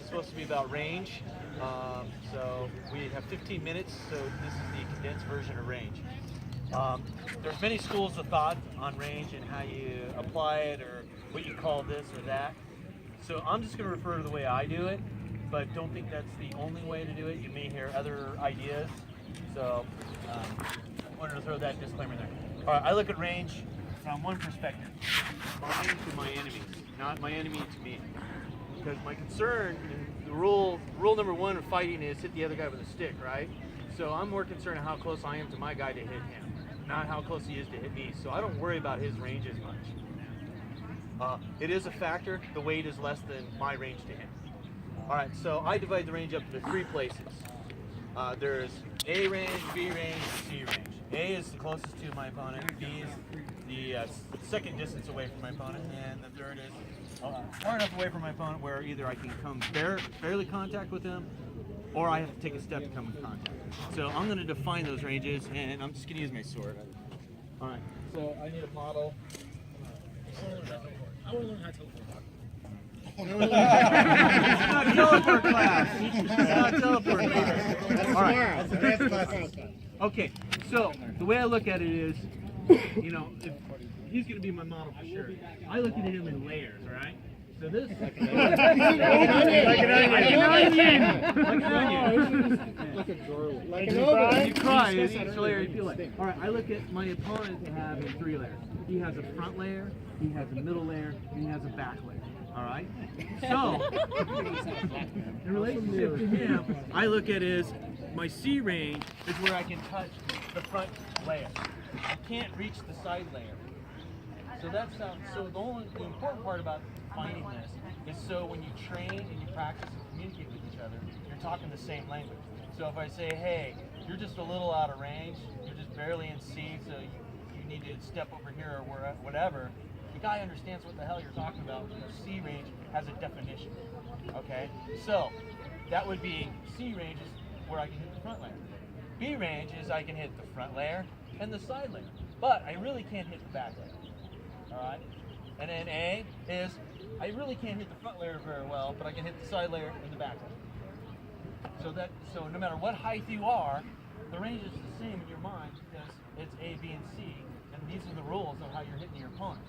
supposed to be about range. So we have 15 minutes, so this is the condensed version of range. There's many schools of thought on range and how you apply it or what you call this or that. So I'm just going to refer to the way I do it, but don't think that's the only way to do it. You may hear other ideas. So I wanted to throw that disclaimer there. All right, I look at range from one perspective, mine to my enemies, not my enemy to me. Because my concern, and the rule number one of fighting is hit the other guy with a stick, right? So I'm more concerned how close I am to my guy to hit him, not how close he is to hit me. So I don't worry about his range as much. It is a factor. The weight is less than my range to him. All right, so I divide the range up into three places. There's A range, B range, C range. A is the closest to my opponent. B is the second distance away from my opponent, and the third is far enough away from my opponent where either I can come barely contact with him, or I have to take a step to come in contact. So I'm going to define those ranges, and I'm just going to use my sword. All right. So I need a model. I want to learn how to teleport. It's not teleport class. It's not teleport class. All right. Okay, so the way I look at it is, you know, if he's going to be my model for sure. I look at him in layers, all right? So this like an onion. Like an ogre. You cry as each layer you feel like. All right, I look at my opponent to have in three layers. He has a front layer, he has a middle layer, and he has a back layer. All right. So, in relationship to him, I look at it as my C range is where I can touch the front layer. I can't reach the side layer. So that's so the important part about finding this is so when you train and you practice and communicate with each other, you're talking the same language. So if I say, hey, you're just a little out of range, you're just barely in C, so you need to step over here or whatever, the guy understands what the hell you're talking about because C range has a definition. Okay? So that would be C range is where I can hit the front layer. B range is I can hit the front layer and the side layer. But I really can't hit the back layer. Alright? And then A is I really can't hit the front layer very well, but I can hit the side layer and the back layer. So no matter what height you are, the range is the same in your mind because it's A, B, and C, and these are the rules of how you're hitting your opponent.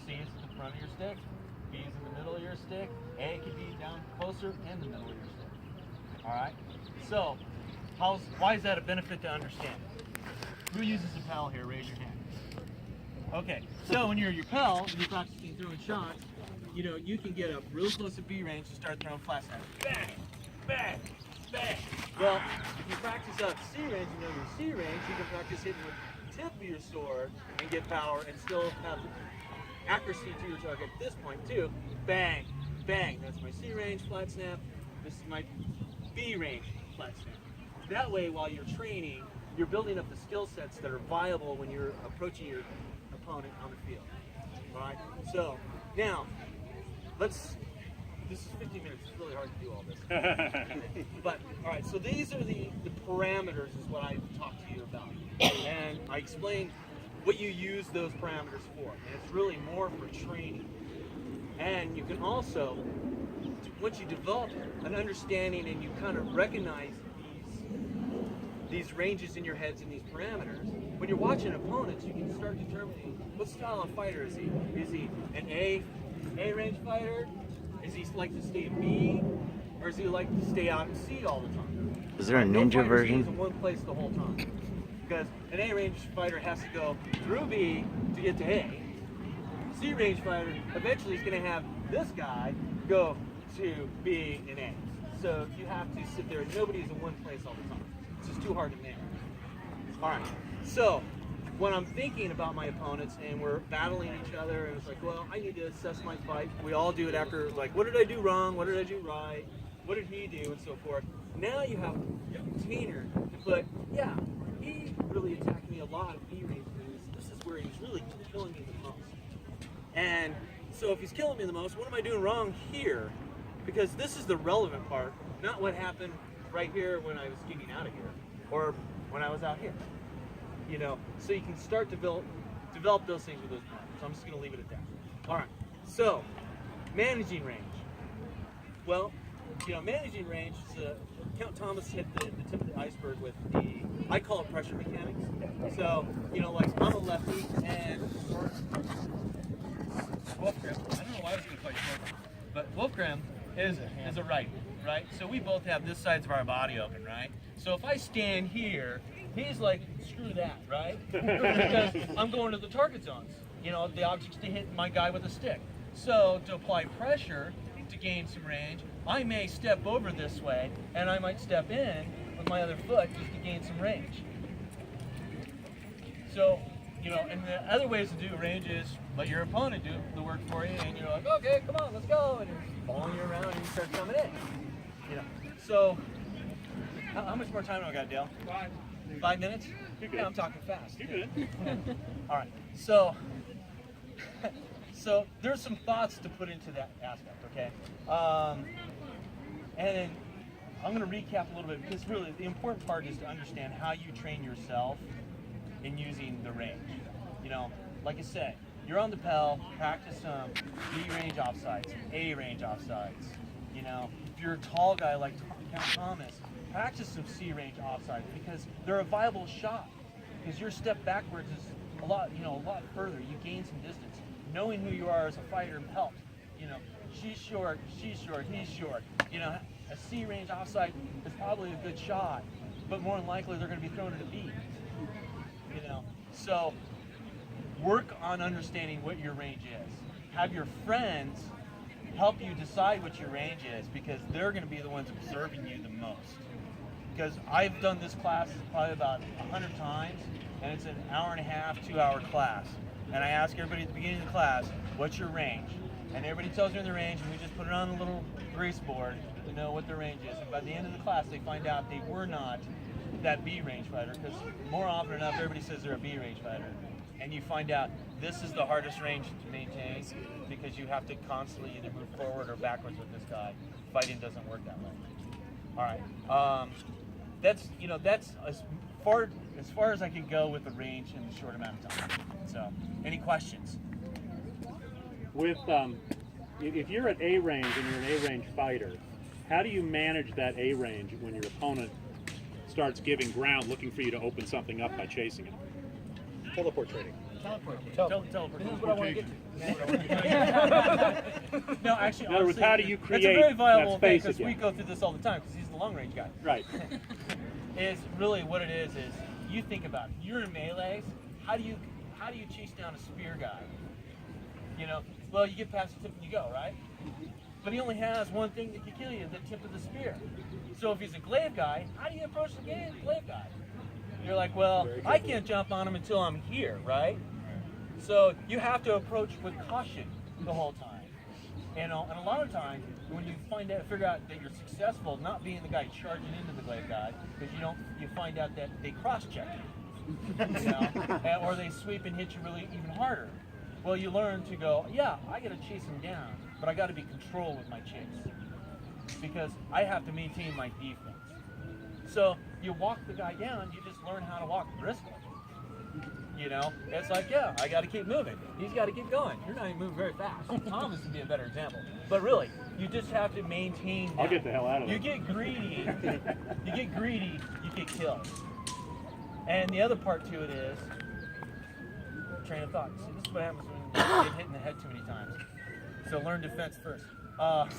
C is at the front of your stick, B is in the middle of your stick, A can be down closer and the middle of your stick. Alright? So, why is that a benefit to understand? Who uses a PAL here? Raise your hand. Okay, so when you're your PAL and you're practicing throwing shots, you know, you can get up real close to B range and start throwing flat snaps. Bang! Bang! Bang! Well, if you practice up C range, you know your C range, you can practice hitting with the tip of your sword and get power and still have accuracy to your target at this point too. Bang! Bang! That's my C range flat snap. This is my B range flat snap. That way, while you're training, you're building up the skill sets that are viable when you're approaching your opponent on the field. Alright? So, now, this is 15 minutes, it's really hard to do all this. But, alright, so these are the parameters is what I talked to you about. And I explained what you use those parameters for. And it's really more for training. And you can also, once you develop an understanding and you kind of recognize these ranges in your heads and these parameters, when you're watching opponents, you can start determining what style of fighter is he. Is he an A range fighter? Is he like to stay in B? Or is he like to stay out in C all the time? Is there a ninja version? Stays in one place the whole time. Because an A range fighter has to go through B to get to A. C range fighter eventually is going to have this guy go to B and A. So you have to sit there. Nobody's in one place all the time. It's just too hard to manage. All right. So when I'm thinking about my opponents and we're battling each other, and it's like, well, I need to assess my fight. We all do it after, like, what did I do wrong? What did I do right? What did he do? And so forth. Now you have a container to put, yeah, he really attacked me a lot at B range. This is where he's really killing me the most. And so if he's killing me the most, what am I doing wrong here? Because this is the relevant part, not what happened right here when I was getting out of here, or when I was out here. You know, so you can start to develop those things with those parameters. So I'm just going to leave it at that. All right. So managing range. Well, managing range is Count Thomas hit the tip of the iceberg with I call it pressure mechanics. So, like I'm a lefty and Wolfgram, I don't know why I was going to call you Wolfgram, but Wolfgram is a righty, right? So we both have this sides of our body open, right? So if I stand here, he's like, screw that, right? Because I'm going to the target zones. The object's to hit my guy with a stick. So to apply pressure to gain some range, I may step over this way, and I might step in with my other foot just to gain some range. So, and the other ways to do range is let your opponent do the work for you, and you're like, okay, come on, let's go, and you're following you around, and you start coming in. So, how much more time do I got, Dale? 5 minutes? Yeah, I'm talking fast. You're good. All right. So there's some thoughts to put into that aspect, okay? And then I'm going to recap a little bit because really the important part is to understand how you train yourself in using the range. Like I said, you're on the Pell, practice some B range offsides, A range offsides. If you're a tall guy like Count Thomas, practice some C range offsides because they're a viable shot. Because your step backwards is a lot further. You gain some distance. Knowing who you are as a fighter helps. She's short, he's short. A C range offside is probably a good shot, but more than likely they're going to be thrown at a B. So work on understanding what your range is. Have your friends help you decide what your range is because they're going to be the ones observing you the most. Because I've done this class probably about 100 times, and it's an hour and a half, 2-hour class. And I ask everybody at the beginning of the class, what's your range? And everybody tells me the range, and we just put it on a little grease board to know what their range is. And by the end of the class, they find out they were not that B range fighter, because more often than enough, everybody says they're a B range fighter. And you find out this is the hardest range to maintain because you have to constantly either move forward or backwards with this guy. Fighting doesn't work that way. All right. That's as far as I can go with the range in a short amount of time. So, any questions? With if you're at A range and you're an A range fighter, how do you manage that A range when your opponent starts giving ground, looking for you to open something up by chasing it? Teleport trading. Teleport. This is what I want to get to. No, actually, in other words, how do you create that's a very viable that thing space because we go through this all the time because he's the long range guy. Right. Is really what it is you think about it. You're in melees. How do you chase down a spear guy? Well, you get past the tip and you go, right? But he only has one thing that can kill you, the tip of the spear. So if he's a glaive guy, how do you approach the glaive guy? You're like, well, I can't jump on him until I'm here, right? So you have to approach with caution the whole time. And a lot of times, when you figure out that you're successful, not being the guy charging into the glaive guy, because you find out that they cross-check you, or they sweep and hit you really even harder. Well, you learn to go, yeah, I got to chase him down, but I got to be controlled with my chase because I have to maintain my defense. So you walk the guy down, you just learn how to walk briskly. It's like, yeah, I got to keep moving. He's got to keep going. You're not even moving very fast. Thomas would be a better example. But really, you just have to maintain that. I'll get the hell out of there. You get greedy, you get killed. And the other part to it is train of thought. See, this is what happens when you get hit in the head too many times. So learn defense first. But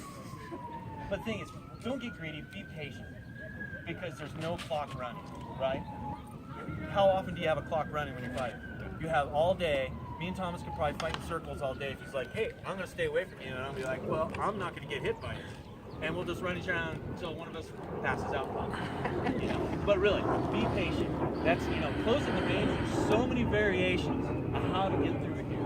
the thing is, don't get greedy, be patient. Because there's no clock running, right? How often do you have a clock running when you're fighting? You have all day. Me and Thomas could probably fight in circles all day if he's like, hey, I'm going to stay away from you. And I'll be like, well, I'm not going to get hit by you. And we'll just run each around until one of us passes out. But really, be patient. That's, closing the range, there's so many variations on how to get through here.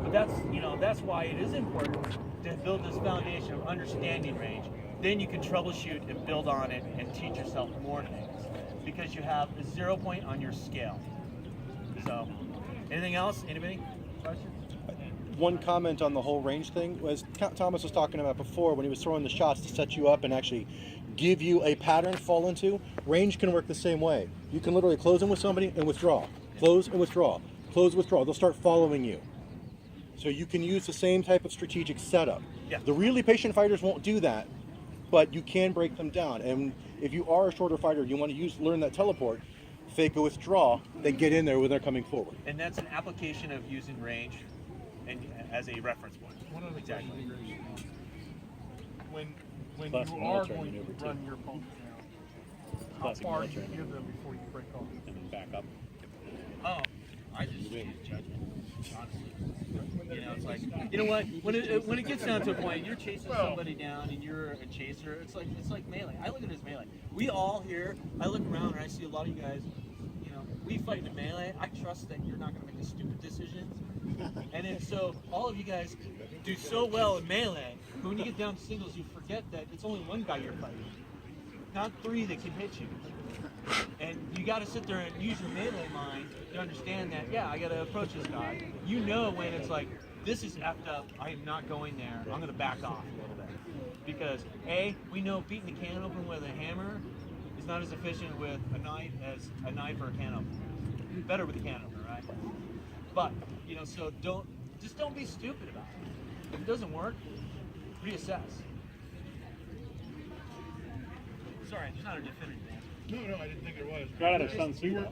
But that's why it is important to build this foundation of understanding range. Then you can troubleshoot and build on it and teach yourself more things because you have a 0 point on your scale. So, anything else? Anybody? Questions? One comment on the whole range thing was Thomas was talking about before when he was throwing the shots to set you up and actually give you a pattern to fall into. Range can work the same way. You can literally close in with somebody and withdraw. Close and withdraw. Close, withdraw. They'll start following you. So you can use the same type of strategic setup. Yeah. The really patient fighters won't do that but you can break them down. And if you are a shorter fighter, you want to learn that teleport, fake a withdraw, then get in there when they're coming forward. And that's an application of using range and as a reference point. Exactly. When Plus you are military going maneuver, to too. run your opponent down, how Classic far do you military give them before you break off? And then back up. Oh, I just use judgment, honestly. You know, it's like, you know what? When it gets down to a point, you're chasing somebody down and you're a chaser. It's like melee. I look at it as melee. We all here. I look around and I see a lot of you guys. You know, we fight in melee. I trust that you're not going to make the stupid decisions. And then so all of you guys do so well in melee, but when you get down to singles, you forget that it's only one guy you're fighting, not three that can hit you. And you got to sit there and use your melee mind to understand that, yeah, I got to approach this guy. You know when it's like, this is effed up, I am not going there, I'm going to back off a little bit. Because, A, we know beating the can open with a hammer is not as efficient with a knife as a knife or a can opener. Better with a can opener, right? But, you know, so don't be stupid about it. If it doesn't work, reassess. Sorry, there's not a definitive answer. No, I didn't think there was. Right out of Sun Tzu.